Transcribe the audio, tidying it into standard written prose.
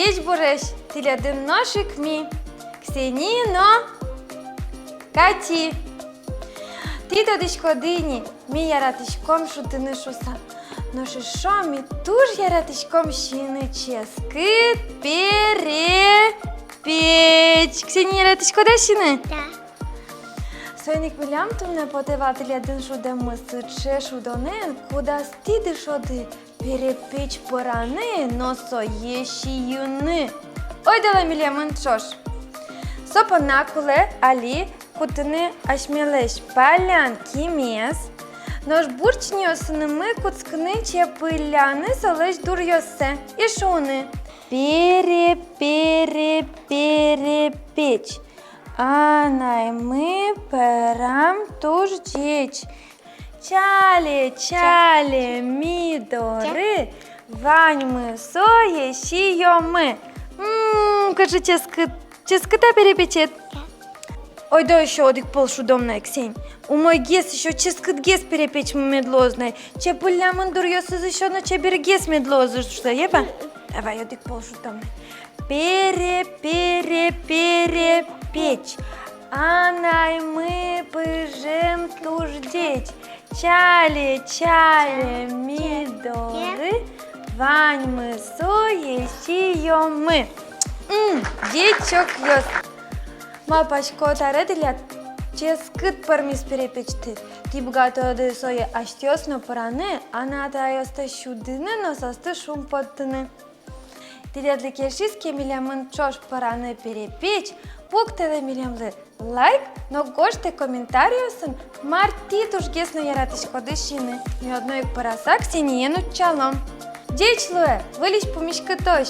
Діч бореш, тіля дим ношик мі, Ксеніно, Каті. Ти тодишко дині, мій яратишком шутини шуса. Ноше шомі, туж яратишком щини ческит перепеч. Ксенія яратишко дещини? Да. Сойник милям тумне потивати лядин шуде миси чешу донен, куда стіди шоди перепеч порани, носо єші юни. Ой, дала мілямин чош. Сопона куле алі кутини ашмілеш палян кімес, нож бурчні осиними куцкни чепиляни солеш дур йосе і шуни. Перепеч. А найми перам туж діч. Чалі, мідори, ваньми, соє, щійоми. Кажи, ческата перепечет. Ой, да еще одик полшудомная, Ксень. У мой гес еще ческат гес перепечь медлозной. Че пылямын дурьёсы еще на че бергес медлозы, что еба? Давай, одик полшудомная. Перепечь. А найми пыжем туждеть. Чали, мидоры, ваньмы, сои, сиёмы. Дичок ёс. Мапашко таредилят, ческыт пармис перепечти. Тип готовы сои аштёсно параны, а надо ёсты шудыны, но состы шум подтыны. Тилядли кешис кемилямын чош параны перепечь, пуктеле милямлы лайк, но гоште комментариусын марти тужгесно яратышко дышины. Ни одной парасак синену чалом. Дичлуэ, вылечь помешка тощ.